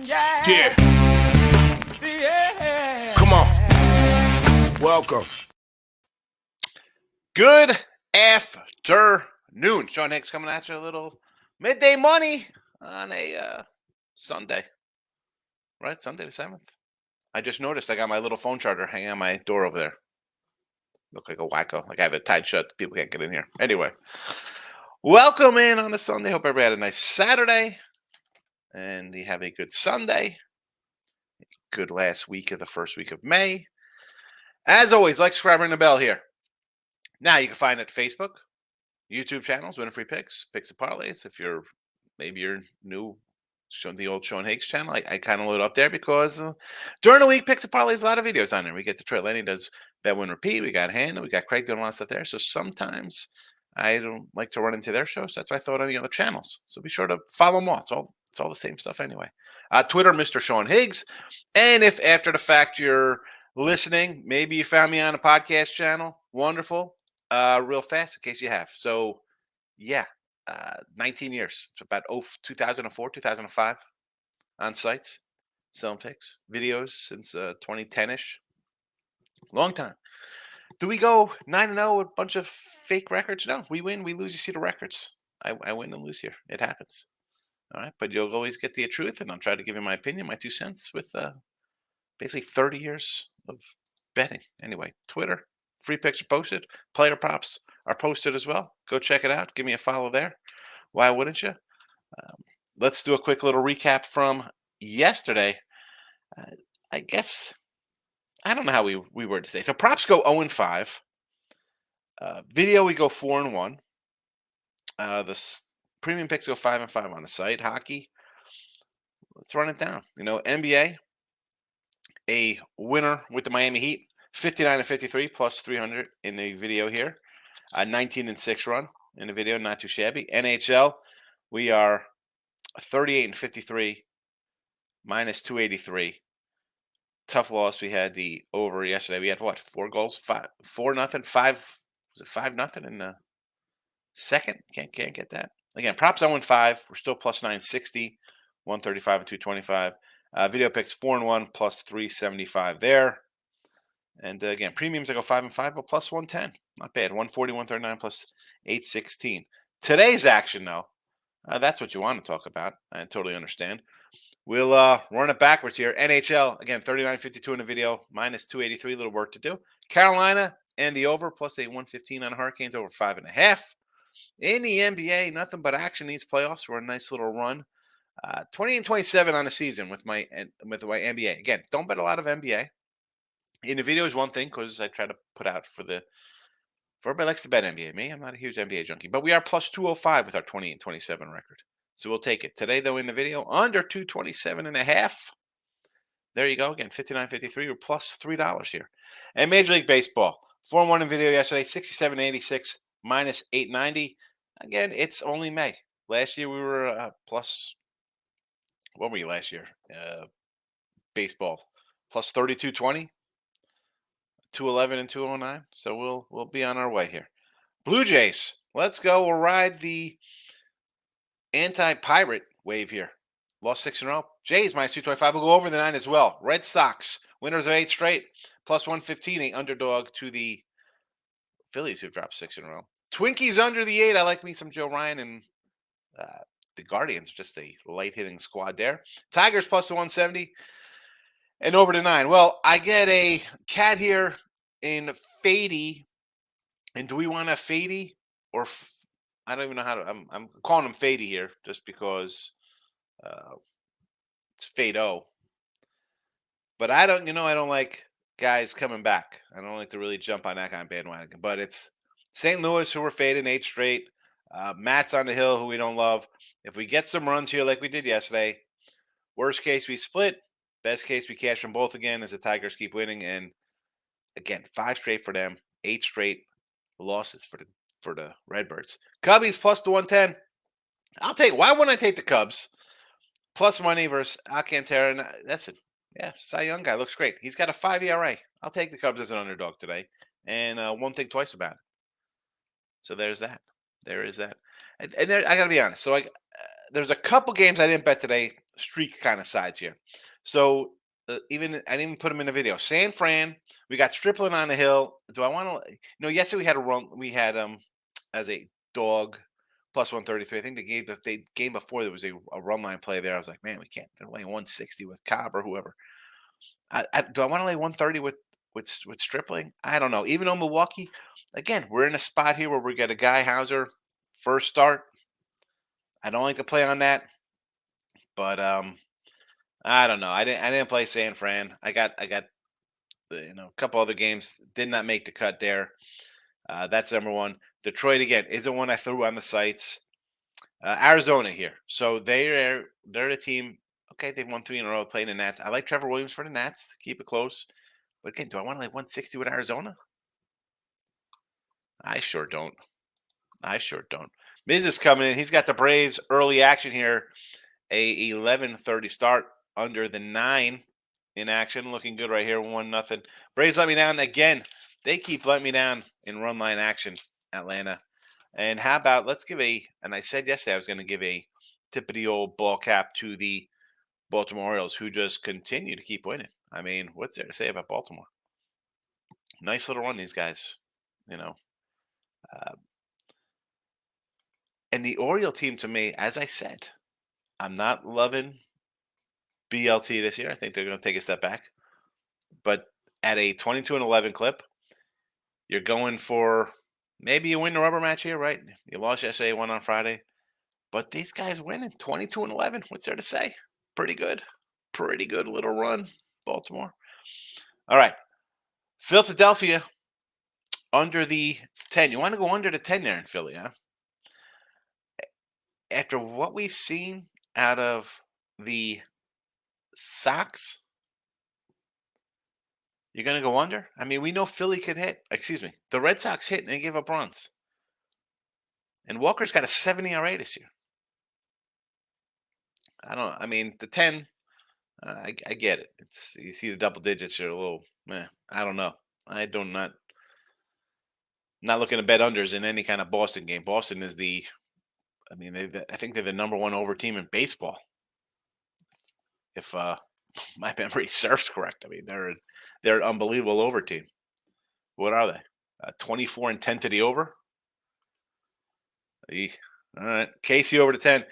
Yeah. Come on. Welcome. Good afternoon. Sean Hicks coming at you a little midday money on a Sunday. Right? Sunday the 7th. I just noticed I got my little phone charger hanging on my door over there. Look like a wacko. Like I have it tied shut. People can't get in here. Anyway. Welcome in on a Sunday. Hope everybody had a nice Saturday. And you have a good Sunday. Good last week of the first week of May. As always, like, subscribe, ring the bell here. Now you can find it Facebook, YouTube channels, Winning Free Picks, Picks and Parlays. If maybe you're new, the old Sean Higgs channel, I kind of load up there because during the week, Picks and Parlays, a lot of videos on there. We get Detroit Lenny does Bet Win Repeat. We got Hannah, we got Craig doing a lot of stuff there. So sometimes I don't like to run into their shows. That's why I thought of the other channels. So be sure to follow them all. It's all the same stuff anyway. Twitter, Mr. Sean Higgs. And if after the fact you're listening, maybe you found me on a podcast channel, wonderful. Real fast in case you have. So, yeah, 19 years. It's about 2004, 2005 on sites, selling picks, videos since 2010-ish. Long time. Do we go 9-0 with a bunch of fake records? No, we win, we lose. You see the records. I win and lose here. It happens. All right, but you'll always get the truth, and I'll try to give you my opinion, my 2 cents with basically 30 years of betting. Anyway, Twitter, free picks are posted. Player props are posted as well. Go check it out. Give me a follow there. Why wouldn't you? Let's do a quick little recap from yesterday. I guess, I don't know how we were to say. So props go 0-5. Video, we go 4-1. The premium picks go 5-5 on the site. Hockey, let's run it down. NBA, a winner with the Miami Heat, 59-53 plus 300 in the video here. 19-6 run in the video, not too shabby. NHL, we are 38-53 minus 283. Tough loss. We had the over yesterday. We had what? 4 goals, 4-0, 5. Was it 5-0 in the second? Can't get that. Again, props 0-5. We're still plus 960, 135 and 225. Video picks 4-1 plus 375 there. And again, premiums I go 5-5, but plus 110. Not bad. 140, 139 plus 816. Today's action, though, that's what you want to talk about. I totally understand. We'll run it backwards here. NHL, again, 39.52 in the video, minus 283, little work to do. Carolina and the over, plus a 115 on Hurricanes, over 5.5. In the NBA, nothing but action these playoffs. We're a nice little run. 20-27 on the season with my NBA. Again, don't bet a lot of NBA. In the video is one thing because I try to put out for everybody likes to bet NBA. Me, I'm not a huge NBA junkie, but we are plus 205 with our 20-27 record. So we'll take it. Today, though, in the video, under 227.5. There you go. Again, 59.53. We're plus $3 here. And Major League Baseball, 4-1 in video yesterday, 67.86 minus 890. Again, it's only May. Last year we were plus. What were you last year? Baseball plus 32.20, 211 and 209. So we'll be on our way here. Blue Jays, let's go. We'll ride the anti-pirate wave here. Lost 6 in a row. Jays minus 225. We'll go over the 9 as well. Red Sox, winners of 8 straight, plus 115, a underdog to the Phillies, who dropped 6 in a row. Twinkies under the 8. I like me some Joe Ryan and the Guardians, just a light-hitting squad there. Tigers plus the 170 and over to 9. Well, I get a cat here in Fady. And do we want a Fady or I don't even know how to. I'm calling him Fady here just because it's Fado. But I don't like guys coming back. I don't like to really jump on that kind of bandwagon. But it's St. Louis who were fading 8 straight. Matt's on the hill who we don't love. If we get some runs here like we did yesterday, worst case we split. Best case we cash them both again as the Tigers keep winning. And again, 5 straight for them, 8 straight losses for the Redbirds. Cubbies plus the 110. Why wouldn't I take the Cubs? Plus money versus Alcantara. That's it. Yeah, Cy Young guy looks great. He's got a 5 ERA. I'll take the Cubs as an underdog today. And won't think twice about it. So there's that. There is that. And there, I got to be honest. So there's a couple games I didn't bet today streak kind of sides here. So even I didn't even put them in the video. San Fran, we got Stripling on the hill. Do I want to? Yesterday we had a run. We had as a dog plus 133. I think the game before there was a run line play there. I was like, man, we can't. They're laying 160 with Cobb or whoever. Do I want to lay 130 with Stripling? I don't know. Even though Milwaukee, again, we're in a spot here where we got a guy Hauser first start. I don't like to play on that, but I don't know. I didn't play San Fran. I got a couple other games did not make the cut there. That's number one. Detroit again is the one I threw on the sites. Arizona here, so they're the team. Okay, they've won 3 in a row playing the Nats. I like Trevor Williams for the Nats. Keep it close. But again, do I want to like 160 with Arizona? I sure don't. I sure don't. Miz is coming in. He's got the Braves early action here. A 11:30 start under the 9 in action. Looking good right here. 1-0. Braves let me down again. They keep letting me down in run line action, Atlanta. And how about let's give and I said yesterday I was going to give a tip of the old ball cap to the Baltimore Orioles, who just continue to keep winning. I mean, what's there to say about Baltimore? Nice little run, these guys. Uh, and the Oriole team, to me, as I said, I'm not loving BLT this year. I think they're going to take a step back. But at a 22-11 clip, you're going for maybe you win the rubber match here, right? You lost yesterday, won on Friday. But these guys winning 22-11. What's there to say? Pretty good. Pretty good little run, Baltimore. All right. Philadelphia under the 10. You want to go under the 10 there in Philly, huh? After what we've seen out of the Sox, you're going to go under? I mean, we know Philly could hit. Excuse me. The Red Sox hit and they give up runs. And Walker's got a 7 ERA this year. I mean, the 10, I get it. You see the double digits are a little, I don't know. I do not looking to bet unders in any kind of Boston game. Boston is I think they're the number 1 over team in baseball. If my memory serves correct. I mean, they're an unbelievable over team. What are they? 24-10 to the over. All right, Casey over to 10.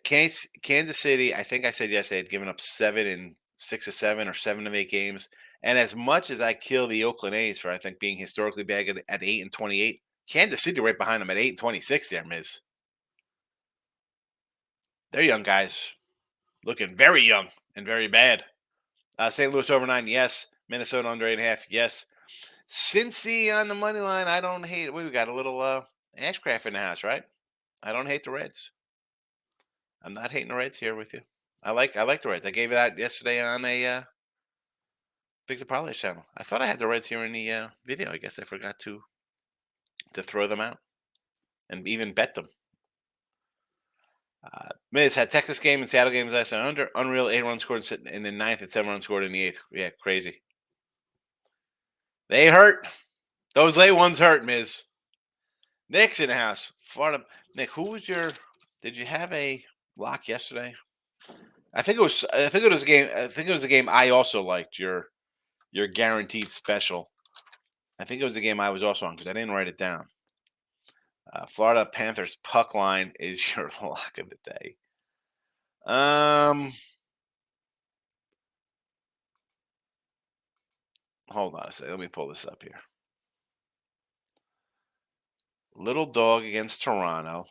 Kansas City, I think I said yesterday, had given up 7 in 6 of 7 or 7 of 8 games. And as much as I kill the Oakland A's for I think being historically bad at 8-28, Kansas City right behind them at 8-26. There, Miz. They're young guys, looking very young and very bad. St. Louis over 9, yes. Minnesota under 8.5, yes. Cincy on the money line, I don't hate. We got a little Ashcraft in the house, right? I don't hate the Reds. I'm not hating the Reds here with you. I like the Reds. I gave it out yesterday on a Big the Parlay channel. I thought I had the Reds here in the video. I guess I forgot to throw them out and even bet them. Miz had Texas game and Seattle games last night under. Unreal 8 runs scored in the 9th and 7 runs scored in the 8th. Yeah, crazy. They hurt. Those late ones hurt, Miz. Nick's in the house. Florida. Nick, did you have a lock yesterday? I think it was a game. I think it was a game I also liked. Your guaranteed special. I think it was the game I was also on because I didn't write it down. Florida Panthers puck line is your lock of the day. Hold on a second. Let me pull this up here. Little dog against Toronto.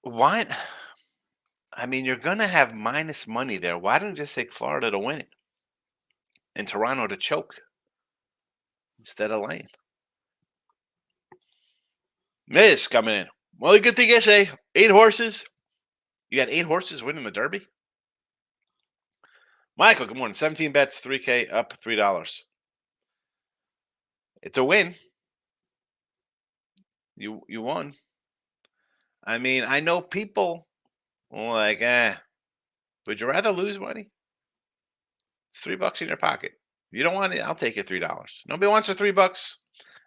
Why? I mean, you're going to have minus money there. Why don't you just take Florida to win it and Toronto to choke instead of laying? Miz coming in. Well, good thing yesterday, 8 horses. You got 8 horses winning the Derby? Michael, good morning. 17 bets, $3K, up $3. It's a win. You won. I mean, I know people like, would you rather lose money? It's $3 in your pocket. If you don't want it, I'll take your $3. Nobody wants your $3.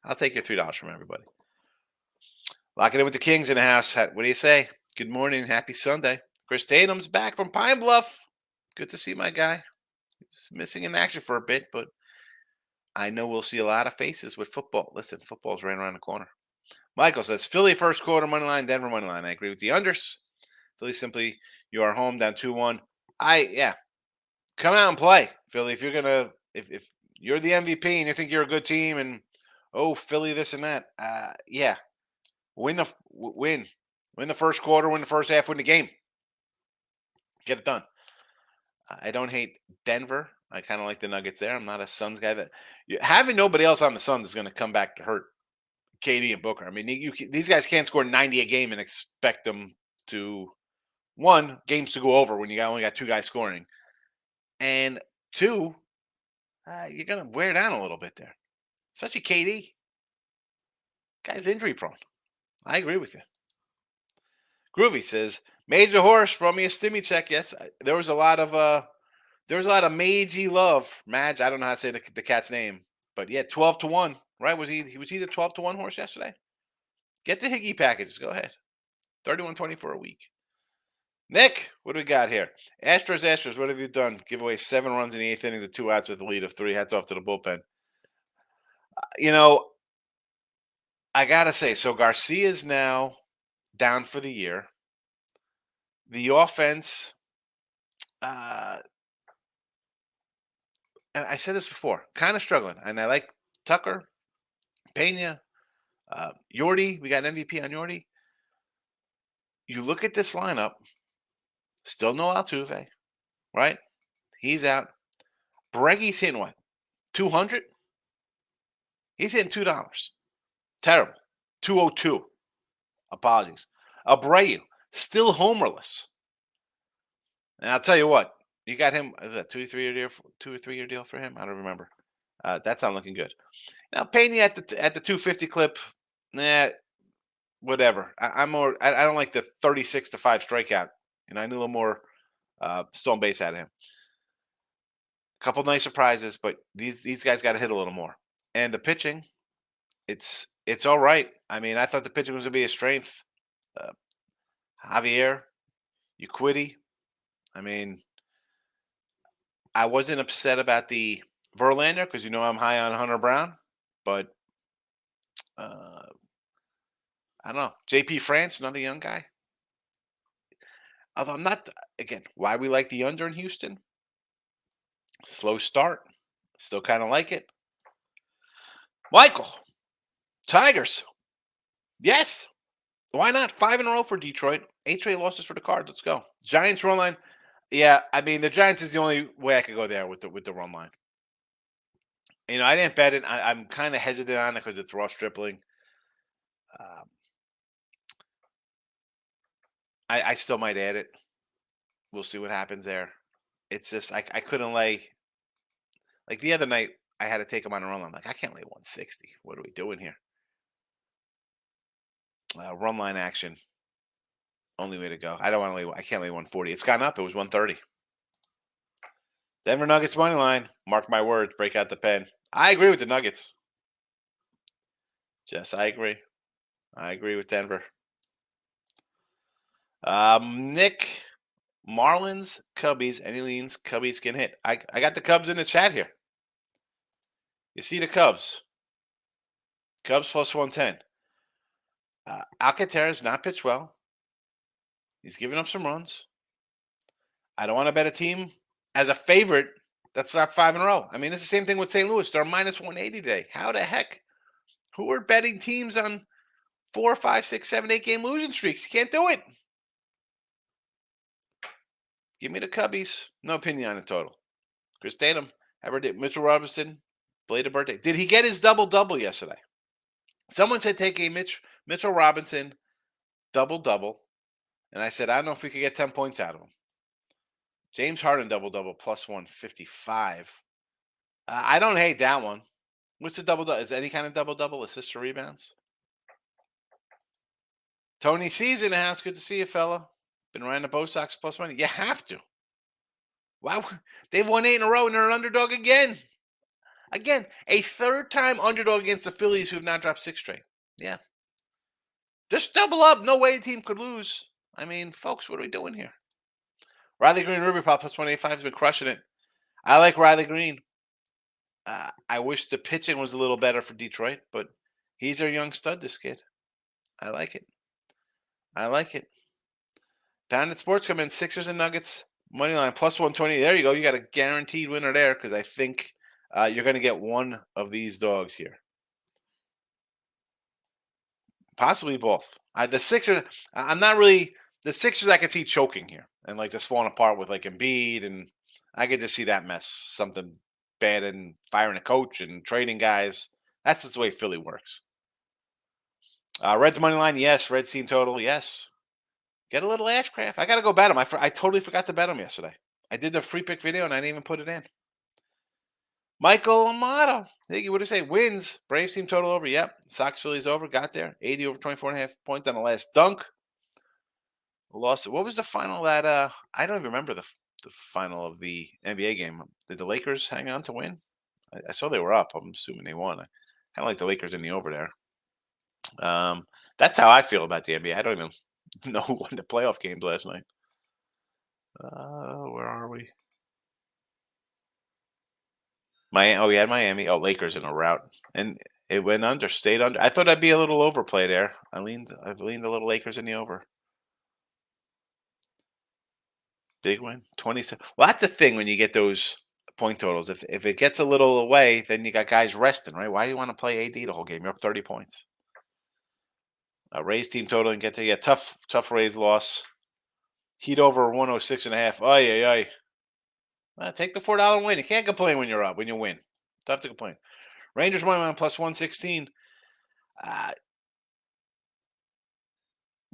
I'll take your $3 from everybody. Lock it in with the Kings in the house. What do you say? Good morning. Happy Sunday. Chris Tatum's back from Pine Bluff. Good to see my guy. He's missing in action for a bit, but I know we'll see a lot of faces with football. Listen, football's right around the corner. Michael says, Philly first quarter money line, Denver money line. I agree with the unders. Philly simply, you are home down 2-1. Come out and play, Philly. If you're gonna, if you're the MVP and you think you're a good team, and Philly this and that, win the first quarter, win the first half, win the game, get it done. I don't hate Denver. I kind of like the Nuggets there. I'm not a Suns guy. Having nobody else on the Suns is going to come back to hurt KD and Booker. I mean, these guys can't score 90 a game and expect them to, one, games to go over when you only got two guys scoring, and two, you're going to wear down a little bit there, especially KD. Guy's injury prone. I agree with you. Groovy says, Major Horse brought me a stimmy check. Yes, there was a lot of Magey love. Madge, I don't know how to say the cat's name, but yeah, 12-1. Right? Was he the 12-1 horse yesterday? Get the Higgy packages. Go ahead. 31.20 a week. Nick, what do we got here? Astros, what have you done? Give away 7 runs in the 8th inning with 2 outs with a lead of 3. Hats off to the bullpen. I got to say, so Garcia's now down for the year. The offense, and I said this before, kind of struggling. And I like Tucker, Pena, Yordi. We got an MVP on Yordi. You look at this lineup, still no Altuve, right? He's out. Breggy's hitting what? 200? He's hitting $2. Terrible. 202. Apologies. Abreu, still homerless. And I'll tell you what, you got him, is that 2 or 3 year deal for him? I don't remember. That's not looking good. Now, Pena at the 250 clip, whatever. I don't like the 36-5 strikeout. I need a little more stolen base out of him. A couple nice surprises, but these guys got to hit a little more. And the pitching, it's all right. I mean, I thought the pitching was going to be a strength. Javier, Uquidi. I mean, I wasn't upset about the Verlander because I'm high on Hunter Brown, but I don't know. JP France, another young guy. Although I'm not, again, why we like the under in Houston? Slow start. Still kind of like it. Michael, Tigers. Yes. Why not? 5 in a row for Detroit. 8 straight losses for the Cards. Let's go. Giants run line. Yeah, I mean, the Giants is the only way I could go there with the run line. I didn't bet it. I'm kind of hesitant on it because it's Ross Stripling. I still might add it. We'll see what happens there. It's just I couldn't lay. Like the other night, I had to take him on a run line. I'm like, I can't lay 160. What are we doing here? Run line action. Only way to go. I don't want to lay. I can't lay 140. It's gone up. It was 130. Denver Nuggets money line. Mark my words. Break out the pen. I agree with the Nuggets. Jess, I agree. I agree with Denver. Nick, Marlins, Cubbies, any leans, Cubbies can hit. I got the Cubs in the chat here. You see the Cubs. Cubs plus 110. Alcantara's not pitched well. He's given up some runs. I don't want to bet a team as a favorite that's not 5 in a row. I mean, it's the same thing with St. Louis. They're minus 180 today. How the heck? Who are betting teams on 4, 5, 6, 7, 8 game losing streaks? You can't do it. Give me the Cubbies. No opinion on the total. Chris Tatum, Mitchell Robinson, belated birthday. Did he get his double-double yesterday? Someone said take a Mitchell Robinson double-double. And I said, I don't know if we could get 10 points out of him. James Harden double-double plus 155. I don't hate that one. What's the double-double? Is any kind of double-double assists or rebounds? Tony C's in the house. Good to see you, fella. Been riding the Bo Sox plus money. You have to. Wow. They've won 8 in a row and they're an underdog again. Again, a third-time underdog against the Phillies who have not dropped 6 straight. Yeah. Just double up. No way a team could lose. I mean, folks, what are we doing here? Riley Green Ruby Pop plus 185 has been crushing it. I like Riley Green. I wish the pitching was a little better for Detroit, but he's our young stud, this kid. I like it. I like it. Pounded Sports come in Sixers and Nuggets. Money line plus 120. There you go. You got a guaranteed winner there because I think you're going to get one of these dogs here. Possibly both. The Sixers, I'm not really. The Sixers I could see choking here and like just falling apart with like Embiid, and I could just see that mess. Something bad and firing a coach and trading guys. That's just the way Philly works. Reds money line, yes. Reds team total, yes. Get a little Ashcraft. I got to go bet him. I totally forgot to bet him yesterday. I did the free pick video and I didn't even put it in. Michael Amato. What do you say? Wins. Braves team total over. Yep. Sox Phillies over. Got there. 80 over 24.5 points on the last dunk. Lost. What was the final that I don't even remember the final of the NBA game. Did the Lakers hang on to win? I saw they were up. I'm assuming they won. I kind of like the Lakers in the over there. That's how I feel about the NBA. I don't even know who won the playoff games last night. Where are we? We had Miami. Oh, Lakers in a rout, and it went under. Stayed under. I thought I'd be a little overplay there. I leaned a little Lakers in the over. Big win, 27. Well, that's the thing when you get those point totals. If it gets a little away, then you got guys resting, right? Why do you want to play AD the whole game? You're up 30 points. Rays team total and get to tough Rays loss. Heat over 106.5. Oh yeah. Take the $4 win. You can't complain when you're up. When you win, tough to complain. Rangers money line plus 116.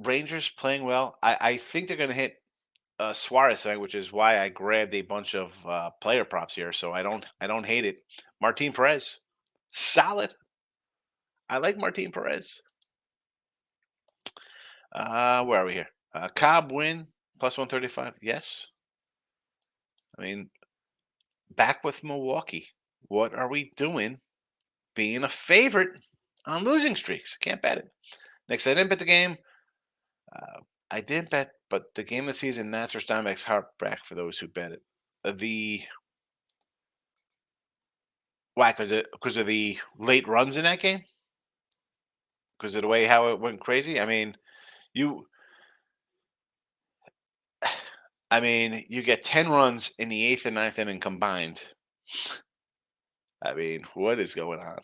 Rangers playing well. I think they're going to hit Suarez tonight, which is why I grabbed a bunch of player props here. So I don't hate it. Martin Perez, solid. I like Martin Perez. Where are we here? Cobb win plus 135. Yes. I mean, back with Milwaukee. What are we doing being a favorite on losing streaks? I can't bet it. Next, I didn't bet the game. I did bet, but the game of the season, Nats or Steinbeck's heartbreak for those who bet it. Why? Because of the late runs in that game? Because of the way how it went crazy? You you get 10 runs in the 8th and 9th inning combined. What is going on?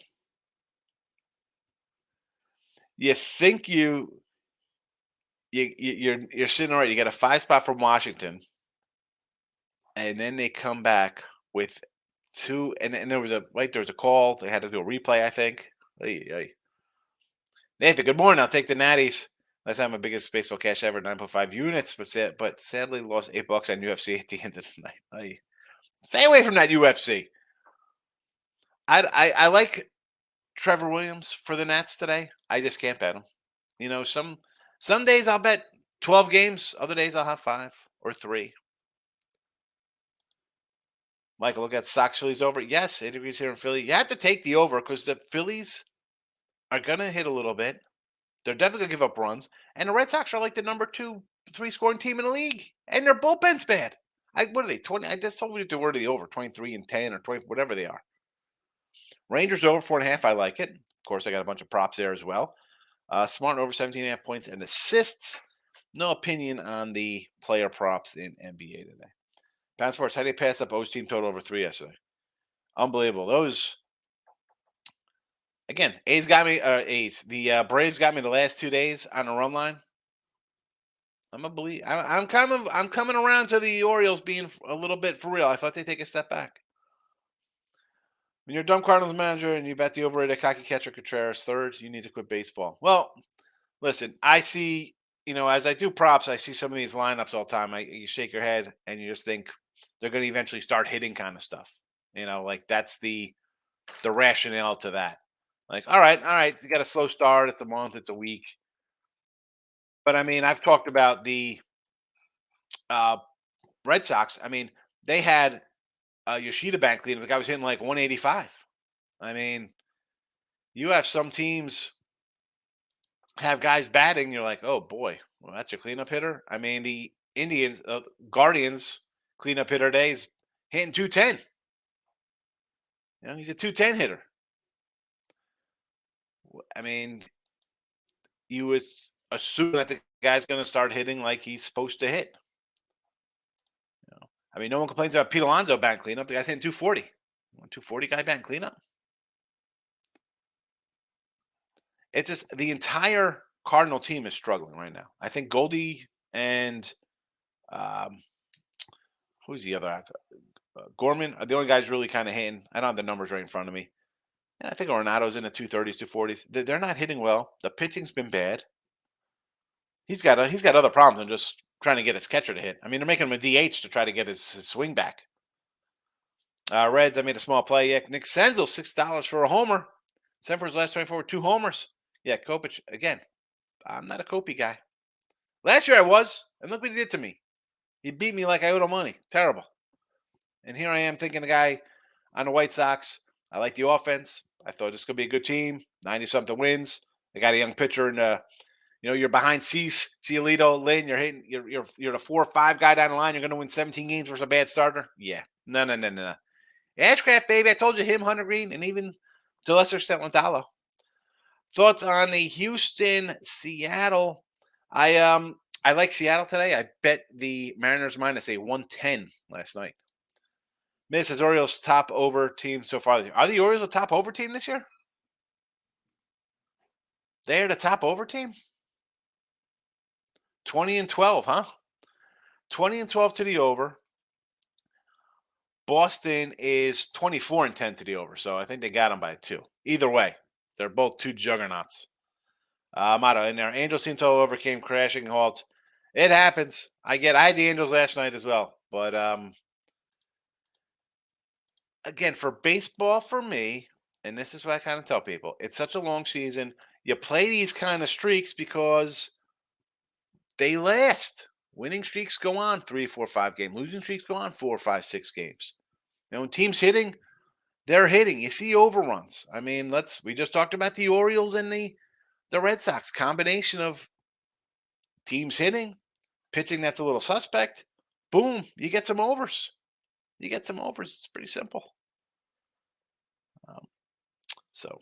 You think you're sitting all right. You got a 5 spot from Washington, and then they come back with 2, and there was a call. They had to do a replay, I think. Nathan, good morning. I'll take the Natties. Last time my biggest baseball cash ever, 9.5 units, but sadly lost $8 on UFC at the end of the night. Stay away from that UFC. I like Trevor Williams for the Nats today. I just can't bet him. Some days I'll bet 12 games. Other days I'll have 5 or 3. Michael, look at Sox Phillies over. Yes, 8 degrees here in Philly. You have to take the over because the Phillies are going to hit a little bit. They're definitely going to give up runs. And the Red Sox are like the number 2, 3 scoring team in the league. And their bullpen's bad. What are they? 20? I just told you the word of the over. 23 and 10 or 20, whatever they are. Rangers over 4.5. I like it. Of course, I got a bunch of props there as well. Smart over 17.5 points and assists. No opinion on the player props in NBA today. Pound Sports, how do you pass up O's team total over 3 yesterday? Unbelievable. Those, again, A's got me, the Braves got me the last 2 days on the run line. I'm coming around to the Orioles being a little bit for real. I thought they'd take a step back. When you're a dumb Cardinals manager and you bet the overrated cocky catcher Contreras third, you need to quit baseball. Well, listen, I see, as I do props, I see some of these lineups all the time. You shake your head and you just think they're going to eventually start hitting kind of stuff. Like that's the rationale to that. Like, all right, you got a slow start. It's a month, it's a week. But I've talked about the Red Sox. They had Yoshida back leading. The guy was hitting like 185. I mean, you have some teams have guys batting. You're like, oh boy, well that's your cleanup hitter. I mean, the Indians, Guardians cleanup hitter today is hitting 210. He's a 210 hitter. I mean, you would assume that the guy's going to start hitting like he's supposed to hit. I mean, no one complains about Pete Alonso batting cleanup. The guy's hitting 240. 240 guy batting cleanup. It's just the entire Cardinal team is struggling right now. I think Goldie and um, who's the other actor? Gorman are the only guys really kind of hitting. I don't have the numbers right in front of me. And I think Ornado's in the 230s, 240s. They're not hitting well. The pitching's been bad. He's got other problems than just trying to get his catcher to hit. I mean, they're making him a DH to try to get his swing back. Reds, I made a small play. Yeah, Nick Senzel, $6 for a homer. Sent for his last 24 with 2 homers. Yeah, Kopech, again, I'm not a Kopey guy. Last year I was, and look what he did to me. He beat me like I owed him money. Terrible. And here I am thinking a guy on the White Sox. I like the offense. I thought this could be a good team. 90-something wins. They got a young pitcher in you're behind Cease, Giolito, Lynn. You're the 4 or 5 guy down the line. You're going to win 17 games versus a bad starter. Yeah, no. Ashcraft, baby. I told you him, Hunter Green, and even to a lesser extent Lindalo. Thoughts on the Houston, Seattle? I like Seattle today. I bet the Mariners minus a 110 last night. Miss is Orioles top over team so far this year. Are the Orioles a top over team this year? They're the top over team? 20-12, huh? 20-12 to the over. Boston is 24-10 to the over, so I think they got them by 2. Either way, they're both 2 juggernauts. Motto in there. Angels seem to overcame crashing halt. It happens. I had the Angels last night as well, but again, for baseball, for me, and this is what I kind of tell people, it's such a long season. You play these kind of streaks because they last. Winning streaks go on 3, 4, 5 games. Losing streaks go on 4, 5, 6 games. When teams hitting, they're hitting. You see overruns. I mean, we just talked about the Orioles and the Red Sox. Combination of teams hitting, pitching that's a little suspect. Boom, you get some overs. It's pretty simple. So,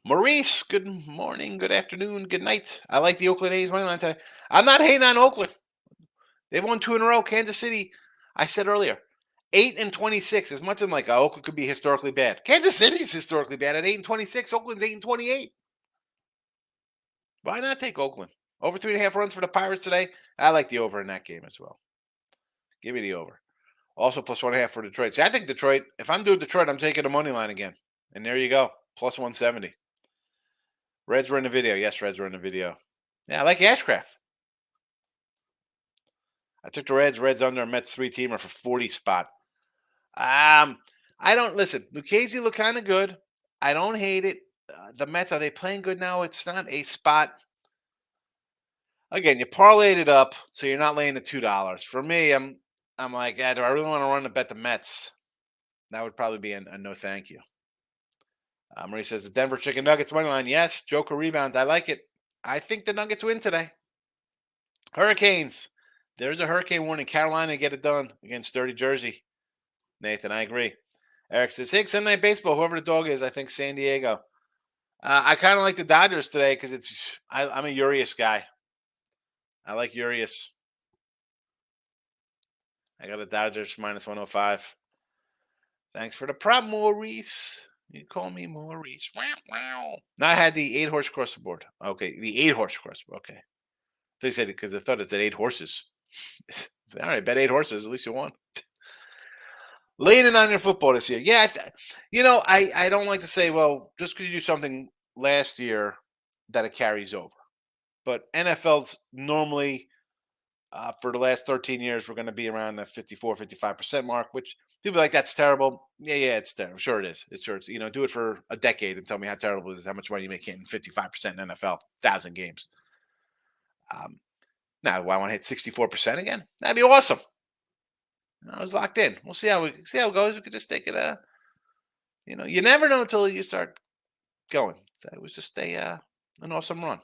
Maurice, good morning, good afternoon, good night. I like the Oakland A's money line today. I'm not hating on Oakland. They've won 2 in a row. Kansas City, I said earlier, 8-26. As much as I'm like, Oakland could be historically bad. Kansas City's historically bad at 8-26. Oakland's 8-28. Why not take Oakland? Over 3.5 runs for the Pirates today. I like the over in that game as well. Give me the over. Also plus 1.5 for Detroit. See, I think Detroit, if I'm doing Detroit, I'm taking the money line again. And there you go. Plus 170. Reds were in the video. Yes, Reds were in the video. Yeah, I like Ashcraft. I took the Reds under a Mets 3-teamer for 40 spot. I don't listen. Lucchesi look kind of good. I don't hate it. The Mets, are they playing good now? It's not a spot. Again, you parlayed it up, so you're not laying the $2. For me, I'm like, do I really want to run to bet the Mets? That would probably be a no thank you. Marie says the Denver Chicken Nuggets money line. Yes, Joker rebounds. I like it. I think the Nuggets win today. Hurricanes. There's a hurricane warning. Carolina get it done against Dirty Jersey. Nathan, I agree. Eric says, hey, Sunday Night Baseball, whoever the dog is, I think San Diego. I kind of like the Dodgers today because I'm a Urias guy. I like Urias. I got the Dodgers minus 105. Thanks for the prop, Maurice. You call me Maurice. Wow. Now I had the 8-horse cross the board. Okay, the 8-horse cross the board. Okay. They said it because I thought it said 8 horses. All right, bet 8 horses. At least you won. Leaning on your football this year. Yeah, I don't like to say, well, just because you do something last year that it carries over. But NFL's normally, for the last 13 years, we're going to be around the 54, 55% mark, which people are like, that's terrible. Yeah, it's terrible. Sure it is. It's do it for a decade and tell me how terrible it is, how much money you make hitting 55% in NFL, 1,000 games. Now, do I want to hit 64% again? That'd be awesome. I was locked in. We'll see how it goes. We could just take it You never know until you start going. So it was just an awesome run.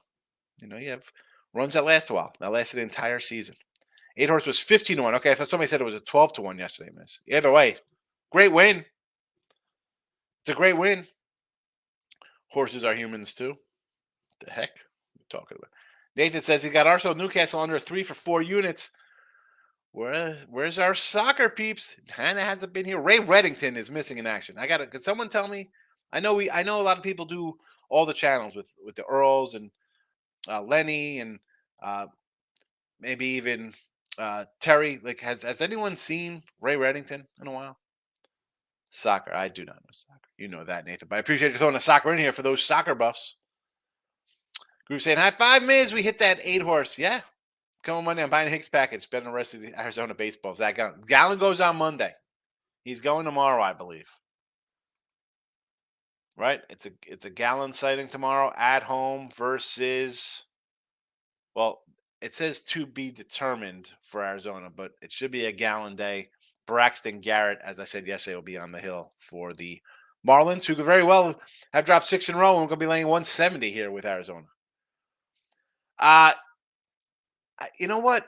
You have runs that last a while. That lasted the entire season. 8 horse was 15-1. Okay, I thought somebody said it was a 12-1 yesterday, miss. Either way, great win. It's a great win. Horses are humans too. The heck you talking about? Nathan says he got Arsenal Newcastle under 3 for 4 units. Where's our soccer peeps? Hannah hasn't been here. Ray Reddington is missing in action. Could someone tell me? I know a lot of people do all the channels with the Earls and Lenny and maybe even Terry. Like, has anyone seen Ray Reddington in a while? Soccer. I do not know soccer. You know that, Nathan. But I appreciate you throwing the soccer in here for those soccer buffs. Groove saying, high five, Miz. We hit that 8 horse. Yeah. Come on Monday. I'm buying a Hicks package. Betting the rest of the Arizona baseball. Zach Gallen goes on Monday. He's going tomorrow, I believe. Right? It's a Gallen sighting tomorrow at home versus, well, it says to be determined for Arizona, but it should be a Gallen day. Braxton Garrett, as I said yesterday, will be on the hill for the Marlins, who could very well have dropped 6 in a row. And we're going to be laying 170 here with Arizona. You know what?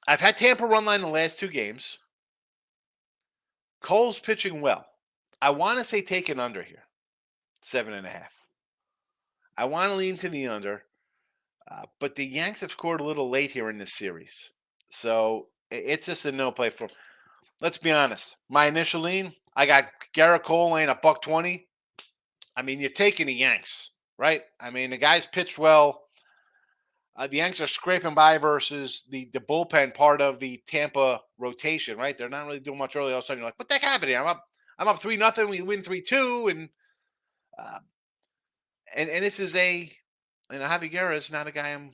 I've had Tampa run line the last 2 games. Cole's pitching well. I want to say take an under here, 7.5. I want to lean to the under, but the Yanks have scored a little late here in this series. So it's just a no play for them. Let's be honest. My initial lean, I got Garrett Cole laying $120. I mean, you're taking the Yanks, right? I mean, the guys pitched well. The Yanks are scraping by versus the bullpen part of the Tampa rotation, right? They're not really doing much early. All of a sudden, you're like, what the heck happened here? I'm up 3-0. We win 3-2, and this is Javi Guerra is not a guy I'm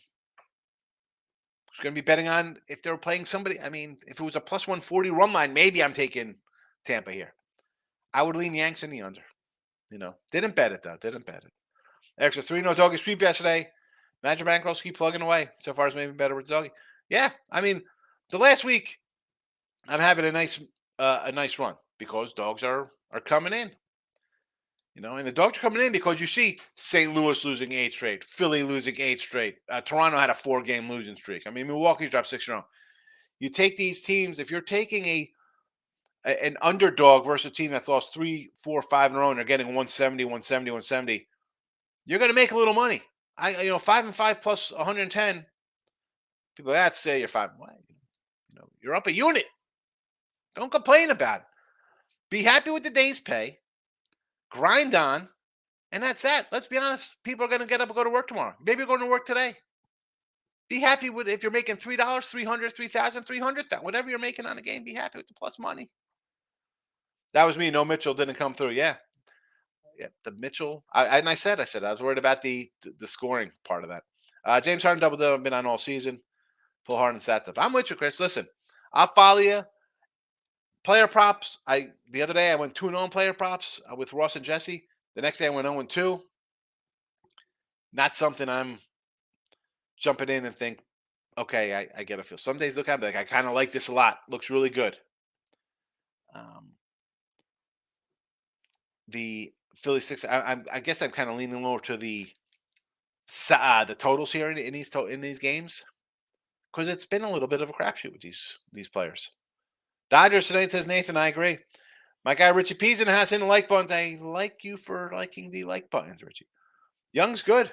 going to be betting on if they were playing somebody. I mean, if it was a plus 140 run line, maybe I'm taking Tampa here. I would lean Yanks in the under. Didn't bet it though. Didn't bet it. Extra 3-0 doggy sweep yesterday. Magic Bankrolls keep plugging away. So far, it's maybe better with doggy. Yeah, I mean, the last week I'm having a nice run because dogs are coming in. And the dogs are coming in because you see St. Louis losing 8 straight, Philly losing 8 straight. Toronto had a 4-game losing streak. I mean, Milwaukee's dropped 6 in a row. You take these teams, if you're taking an underdog versus a team that's lost 3, 4, 5 in a row and they're getting 170, 170, 170, you're going to make a little money. 5 and 5 plus 110. People say you're 5. Well, you're up a unit. Don't complain about it. Be happy with the day's pay. Grind on, and that's that. Let's be honest. People are going to get up and go to work tomorrow. Maybe you're going to work today. Be happy with if you're making $3, $300, $3,000, $300, whatever you're making on a game. Be happy with the plus money. That was me. No Mitchell didn't come through. Yeah, the Mitchell. I said I was worried about the scoring part of that. James Harden double been on all season. Pull Harden stats stuff. I'm with you, Chris. Listen, I'll follow you. Player props. The other day I went 2-0 on player props with Ross and Jesse. The next day I went 0-2. Not something I'm jumping in and think, okay, I get a feel. Some days look at me like I kind of like this a lot. Looks really good. The Philly 6. I guess I'm kind of leaning more to the totals here in these games because it's been a little bit of a crapshoot with these players. Dodgers tonight, says Nathan. I agree. My guy Richie Peason has in the like buttons. I like you for liking the like buttons, Richie. Young's good.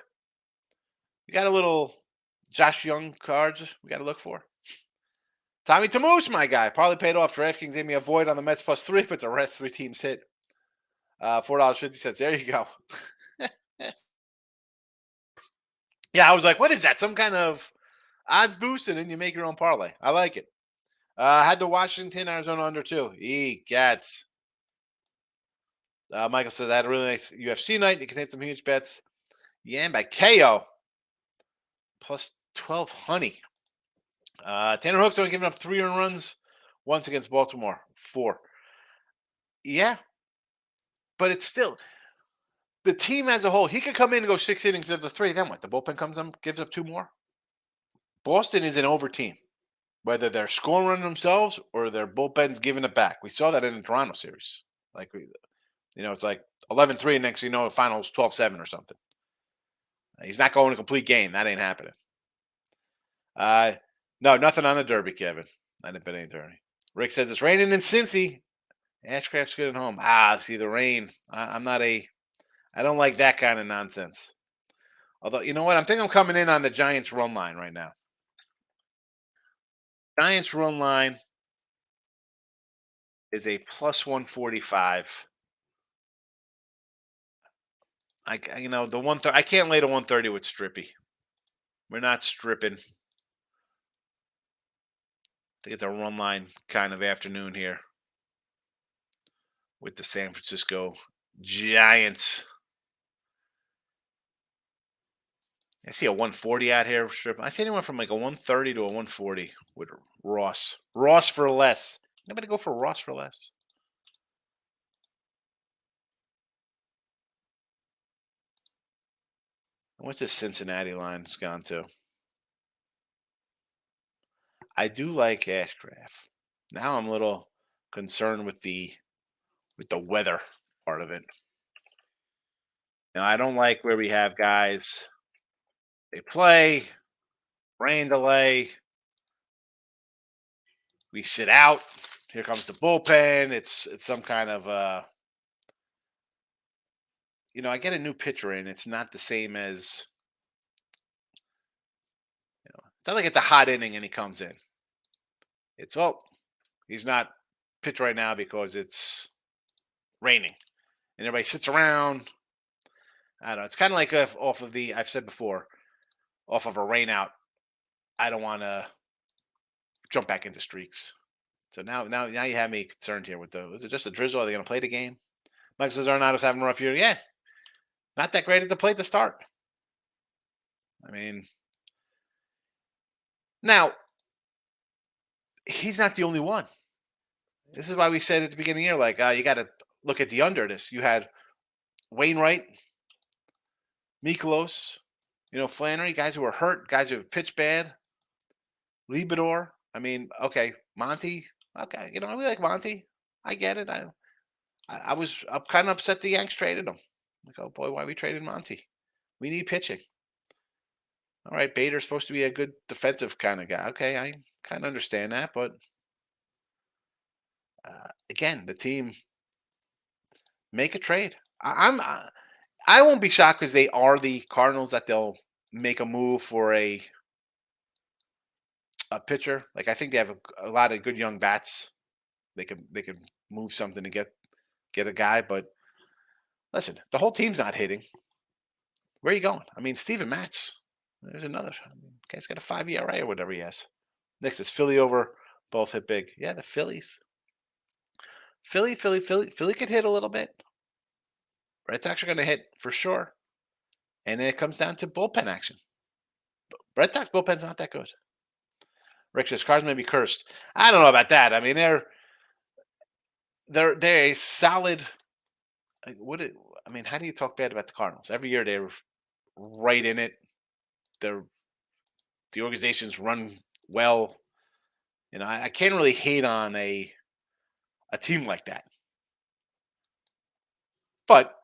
You got a little Josh Young cards we got to look for. Tommy Tamoose, my guy. Probably paid off. DraftKings gave me a void on the Mets +3, but the rest 3 teams hit. $4.50. There you go. Yeah, I was like, what is that? Some kind of odds boost, and then you make your own parlay. I like it. Had the Washington, Arizona under 2. Gats. Michael said that had a really nice UFC night. You can hit some huge bets. Yan by KO. Plus 12 honey. Tanner Hook's only giving up 3 earned runs once against Baltimore. 4. Yeah. But it's still the team as a whole. He could come in and go 6 innings of the 3. Then what? The bullpen comes up, gives up 2 more. Boston is an over team. Whether they're scoring themselves or their bullpen's giving it back. We saw that in the Toronto series. It's like 11-3, next thing you know, the finals 12-7 or something. He's not going a complete game. That ain't happening. No, nothing on the Derby, Kevin. I didn't bet any Derby. Rick says it's raining in Cincy. Ashcraft's good at home. See the rain. I don't like that kind of nonsense. Although, you know what? I think I'm coming in on the Giants run line right now. Giants run line is a plus 145. The 130. I can't lay to 130 with Strippy. We're not stripping. I think it's a run line kind of afternoon here with the San Francisco Giants. I see a 140 out here. Strip. I see anyone from like a 130 to a 140 with Ross. Ross for less. Nobody go for Ross for less. What's this Cincinnati line it's gone to? I do like Ashcraft. Now I'm a little concerned with the weather part of it. Now I don't like where we have guys. They play, rain delay. We sit out. Here comes the bullpen. It's some kind of I get a new pitcher in. It's not the same as it's not like it's a hot inning and he comes in. It's he's not pitch right now because it's raining. And everybody sits around. I don't know. It's kind of like off of I've said before, off of a rain out. I don't want to jump back into streaks. So now you have me concerned here with is it just a drizzle? Are they going to play the game? Mike says Arenado's having a rough year. Yeah. Not that great at the plate to start. I mean, now, he's not the only one. This is why we said at the beginning of the year, you got to look at the under this. You had Wainwright, Mikolos, Flannery, guys who were hurt, guys who have pitched bad, Libidor. I mean, okay, Monty. Okay, we like Monty. I get it. I'm kind of upset the Yanks traded him. Like, oh boy, why we traded Monty? We need pitching. All right, Bader's supposed to be a good defensive kind of guy. Okay, I kind of understand that, but again, the team make a trade. I won't be shocked because they are the Cardinals that they'll make a move for a pitcher. Like I think they have a lot of good young bats. They could move something to get a guy, but listen, the whole team's not hitting. Where are you going? I mean, Steven Matz. There's another. Guy's got a 5 ERA or whatever he has. Next is Philly over. Both hit big. Yeah, the Phillies. Philly could hit a little bit. Red Sox are going to hit for sure. And then it comes down to bullpen action. Red Sox bullpen's not that good. Rick says Cards may be cursed. I don't know about that. I mean, they're a solid. How do you talk bad about the Cardinals? Every year they're right in it. The organizations run well. I can't really hate on a team like that. But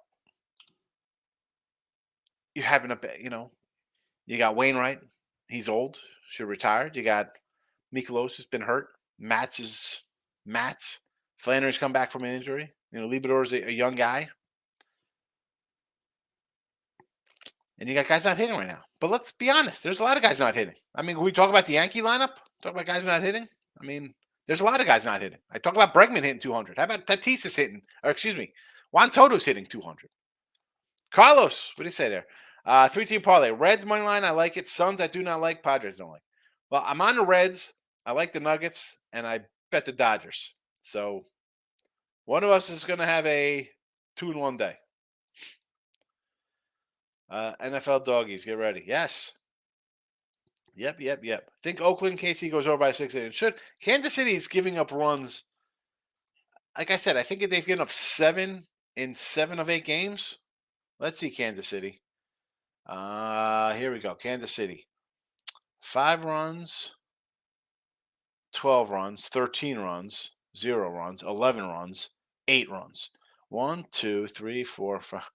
you're having you got Wainwright. He's old, should retire. You got Mikolos who's been hurt. Matz. Flannery's come back from an injury. Libidor's a young guy. And you got guys not hitting right now. But let's be honest. There's a lot of guys not hitting. I mean, when we talk about the Yankee lineup, talk about guys not hitting. I mean, there's a lot of guys not hitting. I talk about Bregman hitting 200. How about Tatis hitting? Or excuse me, Juan Soto's hitting 200. Carlos, what do you say there? 3-team parlay. Reds money line, I like it. Suns, I do not like. Padres don't like. Well, I'm on the Reds. I like the Nuggets, and I bet the Dodgers. So one of us is going to have a 2-1 day. NFL doggies, get ready. Yes. Yep. Think Oakland, KC goes over by 6. It should. Kansas City is giving up runs. Like I said, I think they've given up 7 in 7 of 8 games. Let's see Kansas City. Here we go. Kansas City. 5 runs, 12 runs, 13 runs, 0 runs, 11 runs, 8 runs. 1, 2, 3, 4, 5.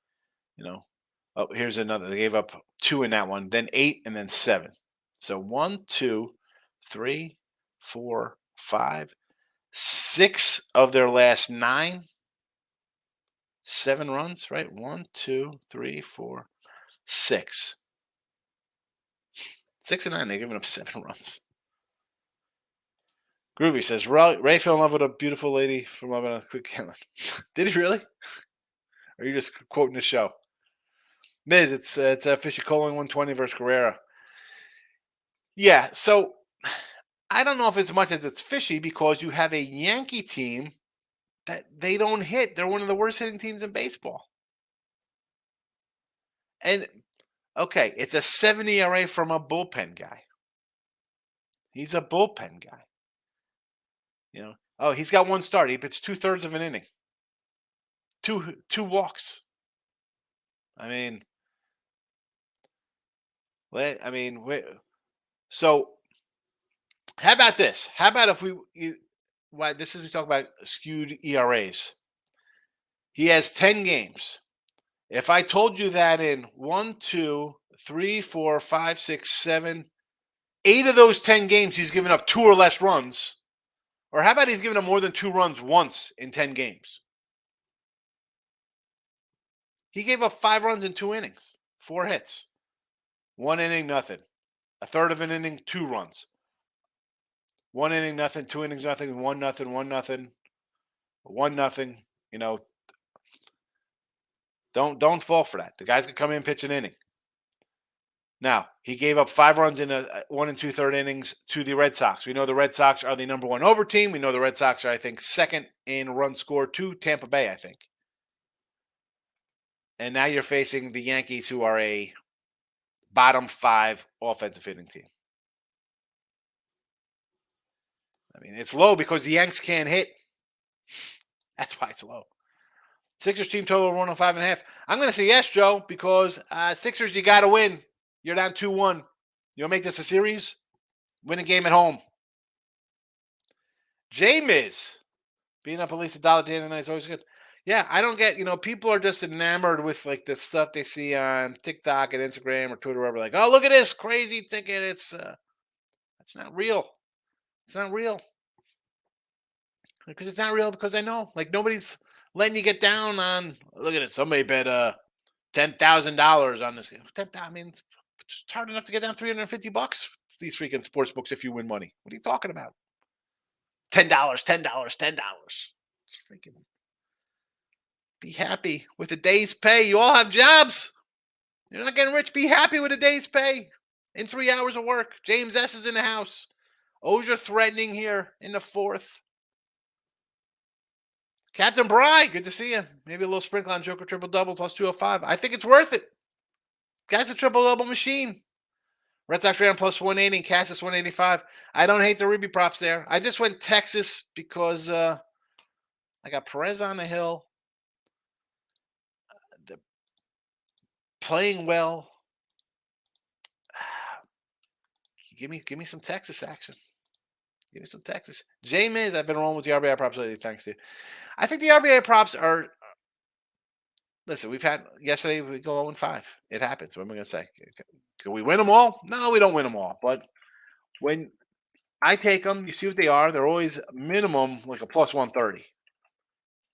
Oh, here's another. They gave up 2 in that one, then 8, and then 7. So 1, 2, 3, 4, 5, 6 of their last 9, 7 runs, right? 1, 2, 3, 4, 6. 6 and 9, they've given up 7 runs. Groovy says, Ray fell in love with a beautiful lady from Love on a Quick Camera. Did he really? Or are you just quoting the show? Miz, it's Fisher Coling 120 versus Guerrero. Yeah, so I don't know if it's much as it's fishy because you have a Yankee team that they don't hit. They're one of the worst hitting teams in baseball. And okay, it's a 70 ERA from a bullpen guy. He's a bullpen guy. Oh, he's got one start. He pitched 2/3 of an inning. Two walks. I mean, so how about this? How about if this is we talk about skewed ERAs. He has 10 games. If I told you that in 1, 2, 3, 4, 5, 6, 7, 8 of those 10 games, he's given up 2 or less runs. Or how about he's given up more than 2 runs once in 10 games? He gave up 5 runs in 2 innings, 4 hits. 1 inning, nothing. A third of an inning, 2 runs. 1 inning, nothing. 2 innings, nothing. 1 nothing. 1 nothing. 1 nothing. Don't fall for that. The guys can come in and pitch an inning. Now, he gave up 5 runs in a 1 and 2/3 innings to the Red Sox. We know the Red Sox are the number 1 over team. We know the Red Sox are, I think, second in run score to Tampa Bay, I think. And now you're facing the Yankees, who are a bottom 5 offensive hitting team. I mean, it's low because the Yanks can't hit. That's why it's low. Sixers team total 105.5. I'm going to say yes, Joe, because Sixers, you got to win. You're down 2-1. You'll make this a series. Win a game at home. J-Miz. Being up at least $1 day and night is always good. Yeah, I don't get, people are just enamored with like the stuff they see on TikTok and Instagram or Twitter, wherever. Like, oh, look at this crazy ticket. It's not real. It's not real. Because it's not real because I know. Like, nobody's letting you get down on, look at it. Somebody bet $10,000 on this. I mean, it's hard enough to get down $350. It's these freaking sports books if you win money. What are you talking about? $10, $10, $10. It's freaking. Be happy with a day's pay. You all have jobs. You're not getting rich. Be happy with a day's pay in 3 hours of work. James S. is in the house. Ozier threatening here in the 4th. Captain Bry, good to see you. Maybe a little sprinkle on Joker triple-double plus 205. I think it's worth it. Guy's a triple-double machine. Red Sox ran plus 180 and Cassis 185. I don't hate the Ruby props there. I just went Texas because I got Perez on the hill. They're playing well. Give me some Texas action. Give me some Texas. J-Miz, I've been rolling with the RBI props lately, thanks to you. I think the RBI props are. Listen, we've had yesterday. We go 0-5. It happens. What am I going to say? Can we win them all? No, we don't win them all. But when I take them, you see what they are. They're always minimum like a plus 130.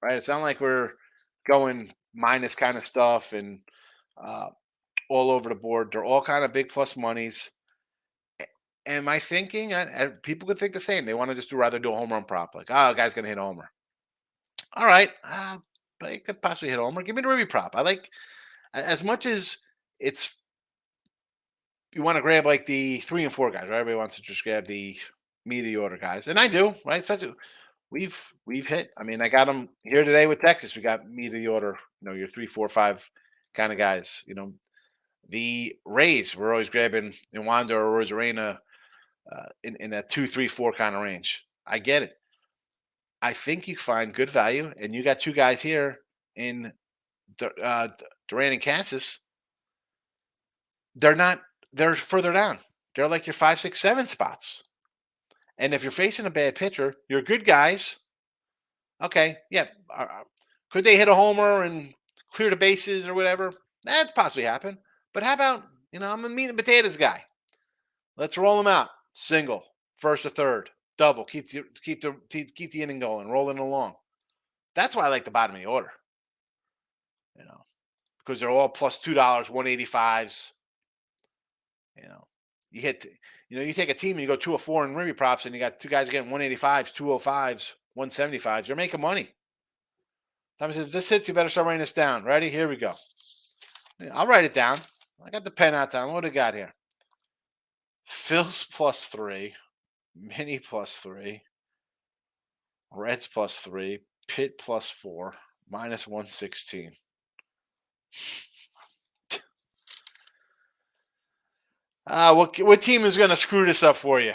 Right? It's not like we're going minus kind of stuff and all over the board. They're all kind of big plus monies. Am I thinking? People could think the same. They want to just rather do a home run prop. Like, oh, a guy's going to hit a homer. All right. But it could possibly hit a homer. Give me the Ruby prop. I like, as much as it's, you want to grab like the 3 and 4 guys, right? Everybody wants to just grab the meat of the order guys. And I do, right? Especially we've hit. I mean, I got them here today with Texas. We got meat of the order, your 3, 4, 5 kind of guys. The Rays, we're always grabbing Iwanda or Rosarena in that 2, 3, 4 kind of range. I get it. I think you find good value, and you got 2 guys here in Duran and Cassis. They're further down. They're like your 5, 6, 7 spots. And if you're facing a bad pitcher, you're good guys. Okay, yeah. Could they hit a homer and clear the bases or whatever? That's possibly happen. But how about, I'm a meat and potatoes guy. Let's roll them out. Single, first or third, double. Keep the inning going, rolling along. That's why I like the bottom of the order. Because they're all plus $2, 185s. You hit, you take a team and you go 2 or 4 in Ribby props, and you got two guys getting 185s, 205s, 175s. You're making money. Tommy says, if this hits, you better start writing this down. Ready? Here we go. I'll write it down. I got the pen out down. What do we got here? Phil's plus 3, Mini plus 3, Reds plus 3, Pitt plus 4, minus 116. What team is going to screw this up for you?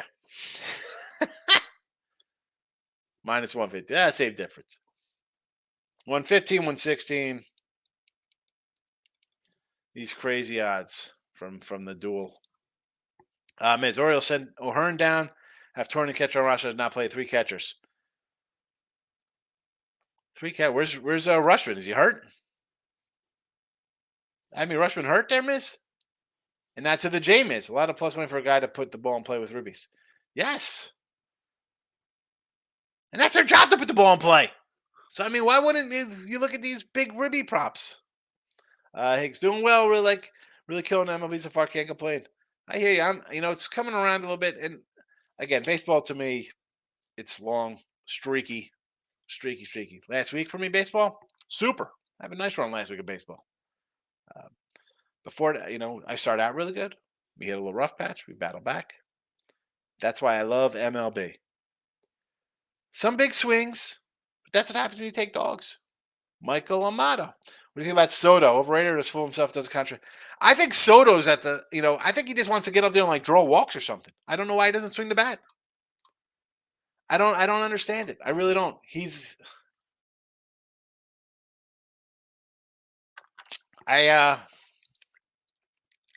Minus 150. Same difference. 115, 116. These crazy odds from the duel. Miz Orioles sent O'Hearn down. Have torn the catcher on roster, has not played 3 catchers. 3 cat. Where's Rushman? Is he hurt? Rushman hurt there, Miz? And that's who the J is. A lot of plus money for a guy to put the ball in play with Rubies. Yes. And that's their job to put the ball in play. So, why wouldn't you look at these big Ribby props? Hicks doing well. Really killing MLB so far. Can't complain. I hear you. It's coming around a little bit. And again, baseball to me, it's long, streaky. Last week for me, baseball, super. I have a nice run last week of baseball. Before that, I started out really good. We hit a little rough patch. We battled back. That's why I love MLB. Some big swings, but that's what happens when you take dogs. Michael Amato. What do you think about Soto? Overrated or just fool himself, does a contract? I think Soto's at the, I think he just wants to get up there and draw walks or something. I don't know why he doesn't swing the bat. I don't understand it. I really don't.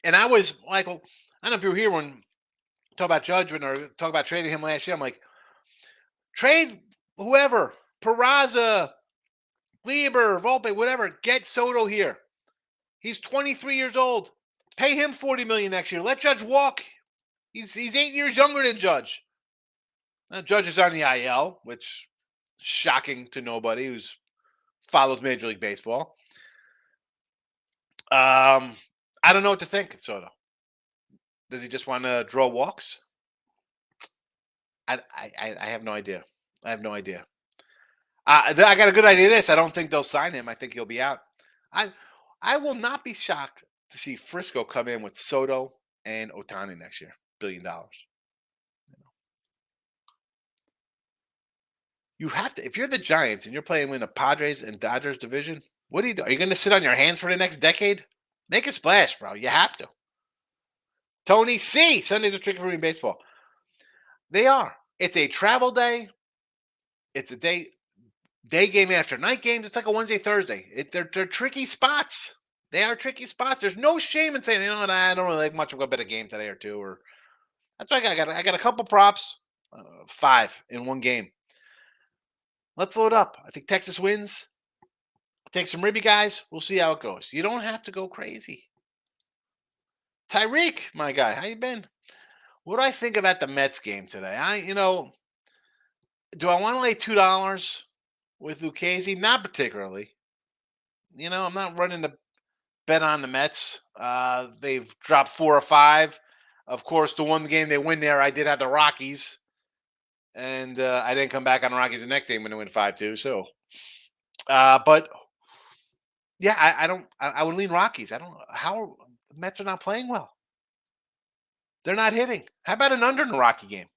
And I was, Michael, I don't know if you were here when talk about judgment or talk about trading him last year. I'm like, trade whoever, Peraza, Lieber, Volpe, whatever. Get Soto here. He's 23 years old. Pay him $40 million next year. Let Judge walk. He's 8 years younger than Judge. Now, Judge is on the IL, which is shocking to nobody who's follows Major League Baseball. I don't know what to think of Soto. Does he just want to draw walks? I have no idea. I have no idea. I got a good idea of this. I don't think they'll sign him. I think he'll be out. I will not be shocked to see Frisco come in with Soto and Ohtani next year. $1 billion. You have to, if you're the Giants and you're playing in the Padres and Dodgers division, what do you do? Are you going to sit on your hands for the next decade? Make a splash, bro. You have to. Tony C. Sundays are tricky for me in baseball. They are. It's a travel day. It's a day game after night games. It's like a Wednesday, Thursday. They're tricky spots. They are tricky spots. There's no shame in saying, what, I don't really like much. I'll go bet a game today or two. Or that's why I got a couple props, 5 in one game. Let's load up. I think Texas wins. Take some Ribby guys. We'll see how it goes. You don't have to go crazy. Tyreek, my guy, how you been? What do I think about the Mets game today? Do I want to lay $2 with Lucchesi? Not particularly. I'm not running to bet on the Mets. They've dropped 4 or 5. Of course, the one game they win there, I did have the Rockies. And I didn't come back on the Rockies the next game when they win 5-2. So, but yeah, I would lean Rockies. I don't know how the Mets are not playing well. They're not hitting. How about an under in the Rocky game?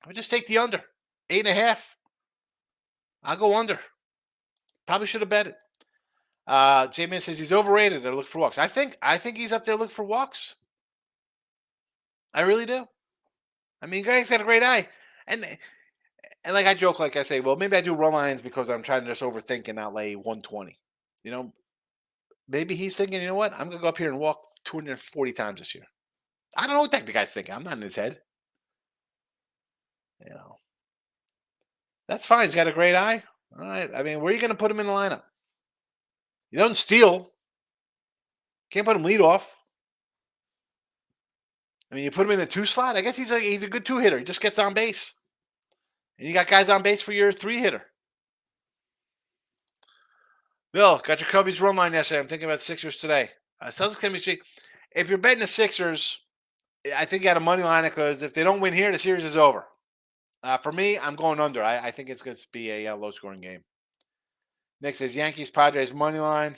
I would just take the under. 8.5. I'll go under. Probably should have bet it. J-Man says he's overrated. They're looking for walks. I think he's up there looking for walks. I really do. Greg's got a great eye. And like I joke, like I say, well, maybe I do run lines because I'm trying to just overthink and not lay 120. Maybe he's thinking, you know what? I'm going to go up here and walk 240 times this year. I don't know what the guy's thinking. I'm not in his head. That's fine. He's got a great eye. All right. I mean, where are you going to put him in the lineup? You don't steal. Can't put him lead off. I mean, you put him in a 2 slot. I guess he's a good 2 hitter. He just gets on base, and you got guys on base for your 3 hitter. Bill, got your Cubbies run line yesterday. I'm thinking about Sixers today. Celtics chemistry. If you're betting the Sixers, I think you got a money line because if they don't win here, the series is over. For me, I'm going under. I think it's going to be a low-scoring game. Nick says Yankees Padres money line.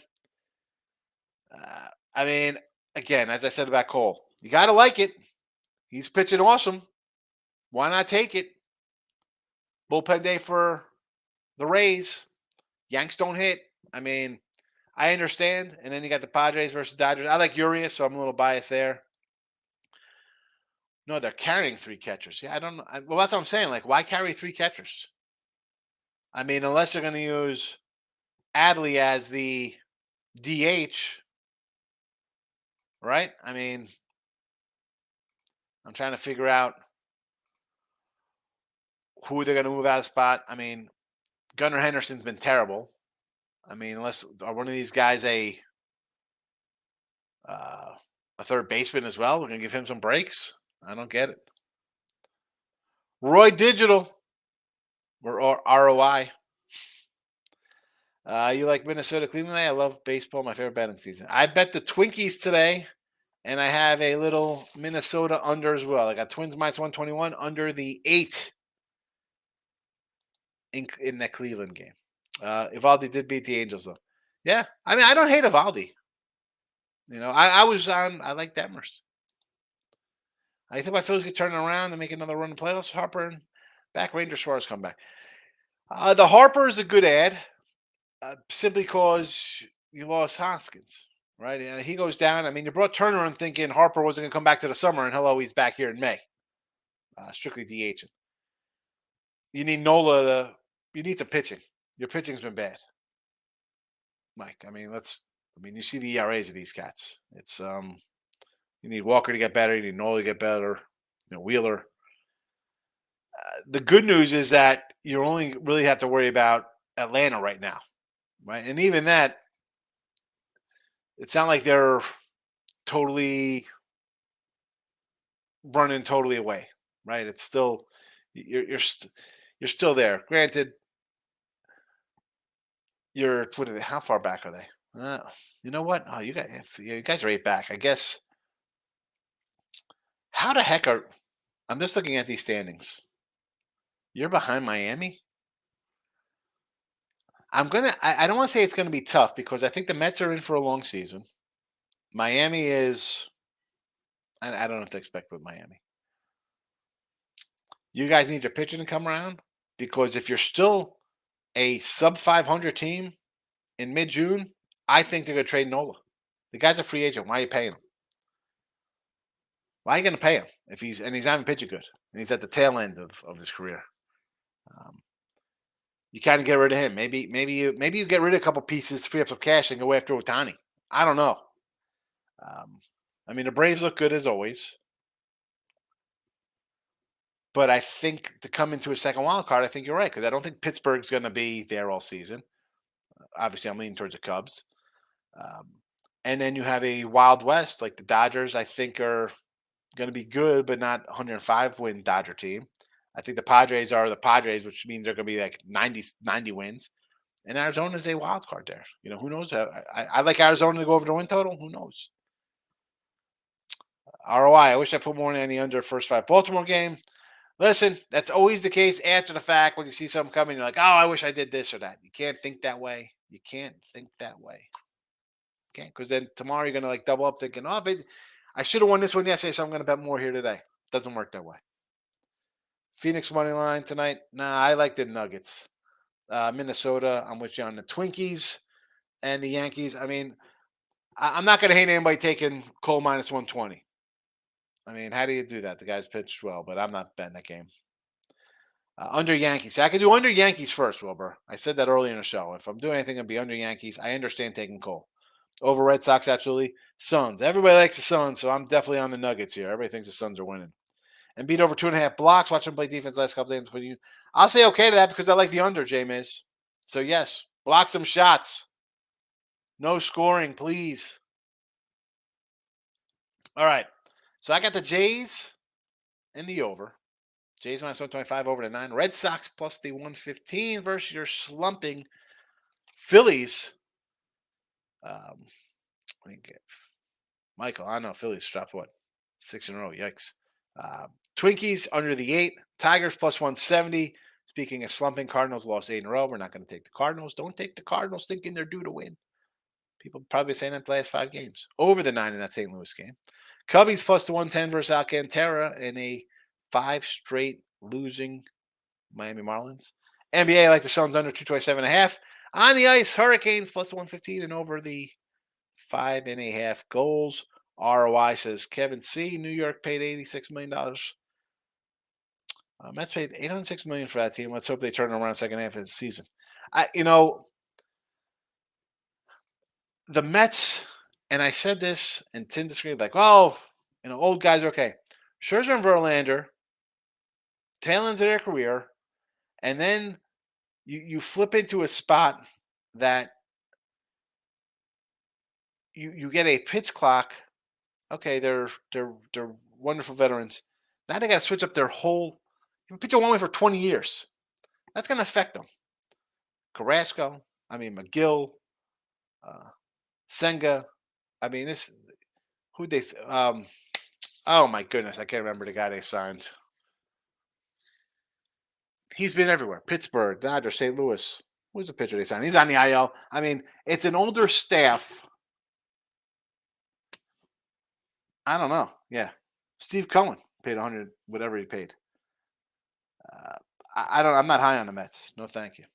I mean, again, as I said about Cole, you got to like it. He's pitching awesome. Why not take it? Bullpen day for the Rays. Yanks don't hit. I mean, I understand. And then you got the Padres versus Dodgers. I like Urias, so I'm a little biased there. No, they're carrying 3 catchers. Yeah, I don't know. Well, that's what I'm saying. Like, why carry 3 catchers? I mean, unless they're going to use Adley as the DH, right? I mean, I'm trying to figure out who they're going to move out of spot. I mean, Gunnar Henderson's been terrible. I mean, unless are one of these guys a third baseman as well? We're going to give him some breaks. I don't get it. Roy Digital or ROI. You like Minnesota, Cleveland? I love baseball. My favorite betting season. I bet the Twinkies today, and I have a little Minnesota under as well. I got Twins minus 121 under the 8 in that Cleveland game. Evaldi did beat the Angels though. Yeah, I mean I don't hate Evaldi. You know, I like Detmers. I think my Phillies could turn it around and make another run in the playoffs. Harper and back. Ranger Suarez come back. The Harper is a good ad, simply because you lost Hoskins, right? And he goes down. I mean, you brought Turner in thinking Harper wasn't going to come back to the summer, and hello, he's back here in May. Strictly DHing. You need Nola to. You need some pitching. Your pitching's been bad, Mike. I mean, you see the ERAs of these cats. It's you need Walker to get better. You need Nola to get better. You know, Wheeler. The good news is that you only really have to worry about Atlanta right now, right? And even that, it's not like they're totally running totally away, right? It's still you're still there. Granted, how far back are they? You know what? Oh, you guys are 8 back. I guess. How the heck are? I'm just looking at these standings. You're behind Miami. I don't want to say it's going to be tough because I think the Mets are in for a long season. Miami is. I don't know what to expect with Miami. You guys need your pitching to come around because if you're still a sub 500 team in mid-June, I think they're going to trade Nola. The guy's a free agent. Why are you paying him? Why are you going to pay him if he's not even pitching good and he's at the tail end of his career? You kind of get rid of him. Maybe you get rid of a couple pieces to free up some cash and go after Ohtani. I don't know. I mean, the Braves look good as always. But I think to come into a second wild card, I think you're right because I don't think Pittsburgh's going to be there all season. Obviously, I'm leaning towards the Cubs. And then you have a Wild West like the Dodgers. I think are going to be good, but not 105 win Dodger team. I think the Padres are the Padres, which means they're going to be like 90 wins. And Arizona is a wild card there. You know, who knows? I like Arizona to go over the win total. Who knows? ROI. I wish I put more in any under first 5 Baltimore game. Listen, that's always the case after the fact when you see something coming. You're like, oh, I wish I did this or that. You can't think that way. You can't think that way. Okay, because then tomorrow you're going to like double up thinking, oh, I should have won this one yesterday, so I'm going to bet more here today. Doesn't work that way. Phoenix money line tonight. Nah, I like the Nuggets. Minnesota, I'm with you on the Twinkies and the Yankees. I mean, I'm not going to hate anybody taking Cole minus 120. I mean, how do you do that? The guy's pitched well, but I'm not betting that game. Under Yankees. I could do under Yankees first, Wilbur. I said that earlier in the show. If I'm doing anything, it'd be under Yankees. I understand taking Cole. Over Red Sox, absolutely. Suns. Everybody likes the Suns, so I'm definitely on the Nuggets here. Everybody thinks the Suns are winning. And beat over 2.5 blocks. Watch them play defense last couple games. I'll say okay to that because I like the under, J-Miz. So, yes, block some shots. No scoring, please. All right. So, I got the Jays in the over. Jays minus 125 over to 9. Red Sox plus the 115 versus your slumping Phillies. Let me get Michael. I know Phillies dropped what? 6 in a row. Yikes. Twinkies under the 8. Tigers plus 170. Speaking of slumping, Cardinals lost 8 in a row. We're not going to take the Cardinals. Don't take the Cardinals thinking they're due to win. People probably saying that the last 5 games. Over the 9 in that St. Louis game. Cubbies plus the 110 versus Alcantara in a 5 straight losing Miami Marlins. NBA, I like the Suns under 227.5. On the ice, Hurricanes plus the 115 and over the 5.5 goals. ROI says Kevin C. New York paid $86 million. Mets paid $806 million for that team. Let's hope they turn it around second half of the season. The Mets, and I said this, and Tim disagreed, like, old guys are okay. Scherzer and Verlander, tail ends of their career, and then you flip into a spot that you get a pitch clock. Okay, they're wonderful veterans. Now they got to switch up their whole. You pitch one way for 20 years. That's going to affect them. Carrasco, McGill, Senga. Oh my goodness, I can't remember the guy they signed. He's been everywhere. Pittsburgh, Dodgers, St. Louis. Who's the pitcher they signed? He's on the IL. It's an older staff. I don't know. Yeah. Steve Cohen paid 100, whatever he paid. I'm not high on the Mets. No, thank you.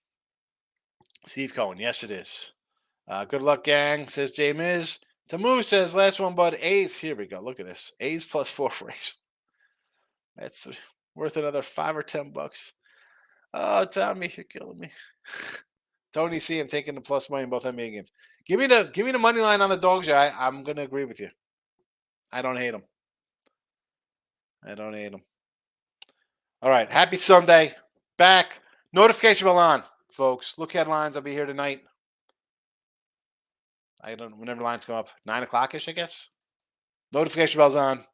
Steve Cohen. Yes, it is. Good luck, gang, says Jay Miz. Tamu says, last one, bud. A's. Here we go. Look at this. A's plus 4 race. That's worth another $5 or $10. Oh, Tommy, you're killing me. Tony C, I'm taking the plus money in both NBA games. Give me the money line on the dogs here. I'm going to agree with you. I don't hate them. All right. Happy Sunday. Back. Notification bell on, folks. Look headlines. I'll be here tonight. Whenever lines come up. 9 o'clock-ish, I guess. Notification bell's on.